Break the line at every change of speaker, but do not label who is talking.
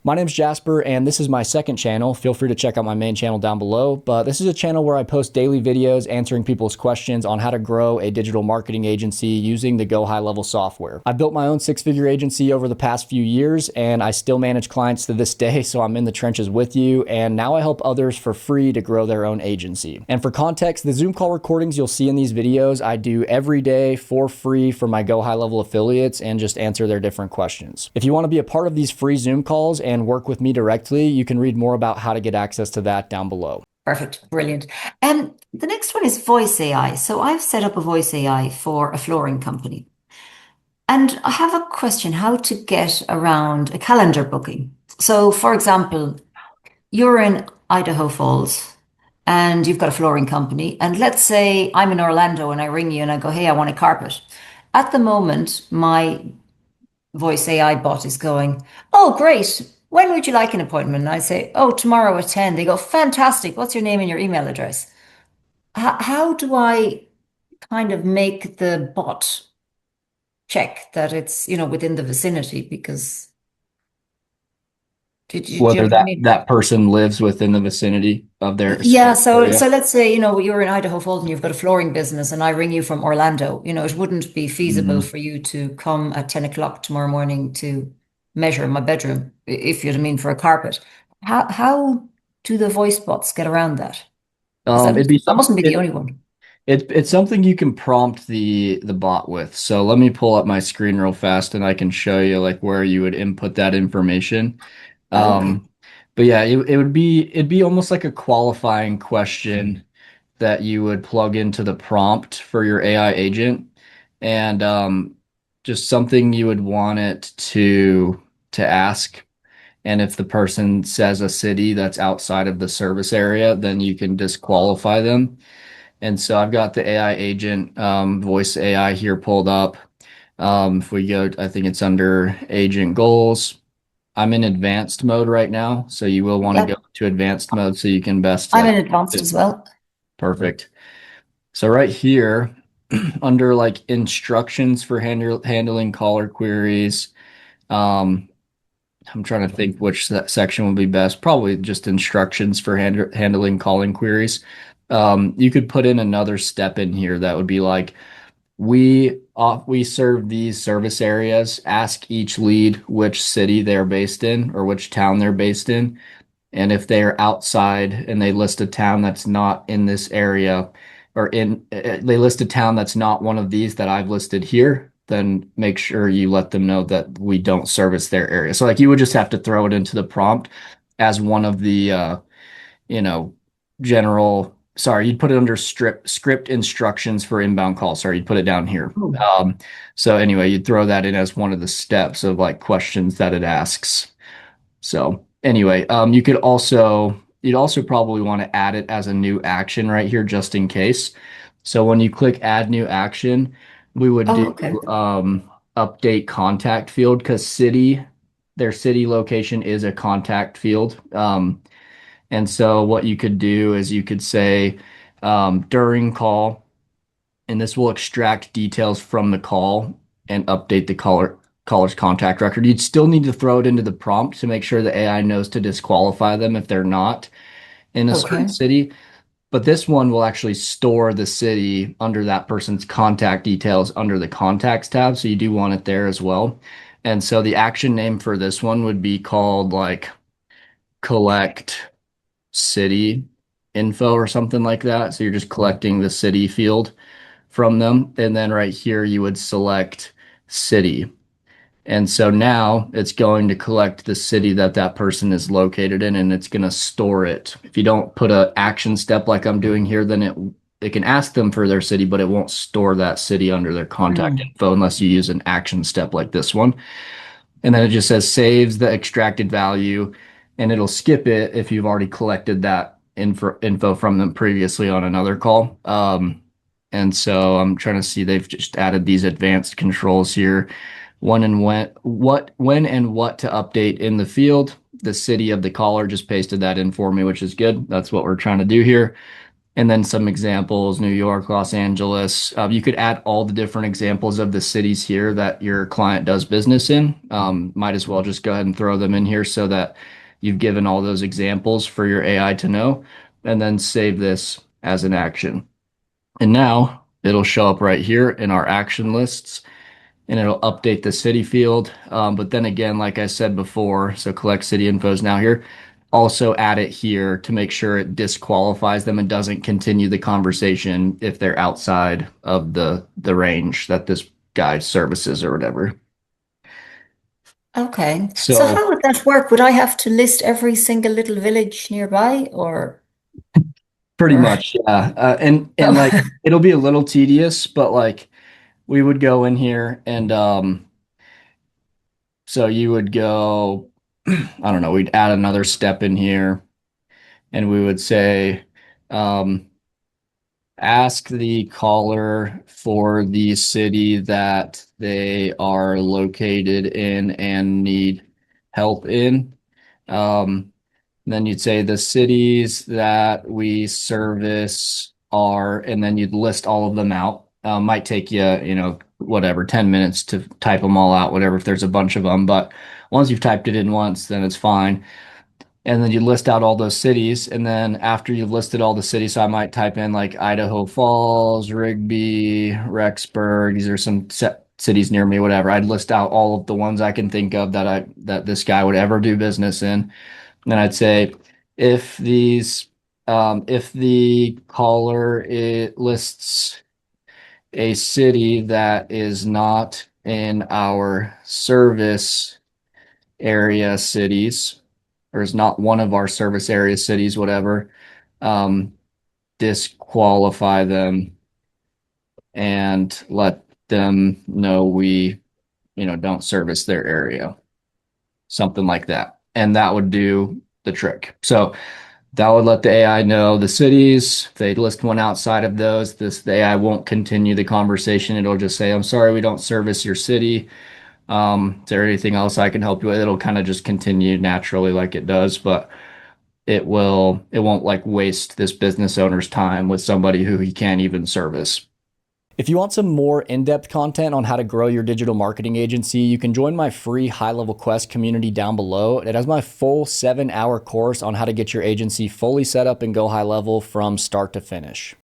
My name's Jasper, and this is my second channel. Feel free to check out my main channel down below. But this is a channel where I post daily videos answering people's questions on how to grow a digital marketing agency using the GoHighLevel software. I've built my own six-figure agency over the past few years, and I still manage clients to this day, so I'm in the trenches with you. And now I help others for free to grow their own agency. And for context, the Zoom call recordings you'll see in these videos, I do every day for free for my GoHighLevel affiliates and just answer their different questions. If you want to be a part of these free Zoom calls and work with me directly, you can read more about how to get access to that down below.
Perfect. Brilliant. The next one is voice AI. So I've set up a voice AI for a flooring company. And I have a question how to get around a calendar booking. So, for example, you're in Idaho Falls and you've got a flooring company. And let's say I'm in Orlando and I ring you and I go, hey, I want a carpet. At the moment, my voice AI bot is going, oh, great. When would you like an appointment? And I say, oh, tomorrow at 10. They go, fantastic. What's your name and your email address? How do I kind of make the bot check that it's, within the vicinity? Because do you know
Whether
what I
that
mean?
that person lives within the vicinity of their
Yeah, so
area.
so let's say, you're in Idaho Falls and you've got a flooring business and I ring you from Orlando. It wouldn't be feasible
Mhm.
for you to come at 10 o'clock tomorrow morning to measure my bedroom, if you'd mean for a carpet. How do the voice bots get around that? Because
It'd be
I
some
mustn't be the
it,
only one.
it's something you can prompt the bot with. So let me pull up my screen real fast and I can show you like where you would input that information.
Oh, okay.
Um, but yeah, it'd be almost like a qualifying question that you would plug into the prompt for your AI agent, and just something you would want it to ask. And if the person says a city that's outside of the service area, then you can disqualify them. And so I've got the AI agent, voice AI here pulled up. If we go, I think it's under agent goals. I'm in advanced mode right now, so you will want to go
Yep.
to advanced mode so you can best
I'm
like
in advanced
it.
as well.
Perfect. So right here, under like instructions for handling caller queries, um, I'm trying to think which section would be best. Probably just instructions for handling calling queries. You could put in another step in here that would be like, we serve these service areas. Ask each lead which city they're based in or which town they're based in. And if they're outside and they list a town that's not in this area, or they list a town that's not one of these that I've listed here, then make sure you let them know that we don't service their area. So like you would just have to throw it into the prompt as one of the you know, general, sorry, you'd put it under script instructions for inbound calls. Sorry, you'd put it down here.
Oh,
So anyway, you'd throw that in as one of the steps of like questions that it asks. So anyway, you'd also probably want to add it as a new action right here just in case. So when you click add new action, we would do
okay.
update contact field because their city location is a contact field. And so what you could do is you could say during call, and this will extract details from the call and update the caller's contact record. You'd still need to throw it into the prompt to make sure the AI knows to disqualify them if they're not in a certain
Okay.
city. But this one will actually store the city under that person's contact details under the contacts tab. So you do want it there as well. And so the action name for this one would be called like collect city info or something like that. So you're just collecting the city field from them. And then right here, you would select city. And so now it's going to collect the city that that person is located in and it's going to store it. If you don't put an action step like I'm doing here, then it can ask them for their city, but it won't store that city under their contact
Mm.
info unless you use an action step like this one. And then it just says saves the extracted value and it'll skip it if you've already collected that info from them previously on another call. And so I'm trying to see, they've just added these advanced controls here. When and what to update in the field. The city of the caller just pasted that in for me, which is good. That's what we're trying to do here. and then some examples, New York, Los Angeles. You could add all the different examples of the cities here that your client does business in. Might as well just go ahead and throw them in here so that you've given all those examples for your AI to know, and then save this as an action. And now it'll show up right here in our action lists and it'll update the city field. But then again, like I said before, so collect city info is now here. Also add it here to make sure it disqualifies them and doesn't continue the conversation if they're outside of the range that this guy services or whatever.
Okay. So
So
how would that work? Would I have to list every single little village nearby
pretty
or
much, yeah. And like
oh,
it'll be a little tedious, but like we would go in here and so you would go, I don't know, we'd add another step in here and we would say, um, ask the caller for the city that they are located in and need help in. Um, then you'd say the cities that we service are, and then you'd list all of them out. Might take you, whatever, 10 minutes to type them all out, whatever, if there's a bunch of them. But once you've typed it in once, then it's fine. And then you list out all those cities. And then after you've listed all the cities, so I might type in like Idaho Falls, Rigby, Rexburg. These are some cities near me, whatever. I'd list out all of the ones I can think of that this guy would ever do business in. And then I'd say if if the caller it lists a city that is not in our service area cities, or is not one of our service area cities, whatever, um, disqualify them and let them know we, don't service their area, something like that. And that would do the trick. So that would let the AI know the cities. If they list one outside of those, the AI won't continue the conversation. It'll just say, I'm sorry, we don't service your city. Is there anything else I can help you with? It'll kind of just continue naturally like it does, but it won't like waste this business owner's time with somebody who he can't even service. If you want some more in-depth content on how to grow your digital marketing agency, you can join my free HighLevel Quest community down below. It has my full 7-hour course on how to get your agency fully set up and go high level from start to finish.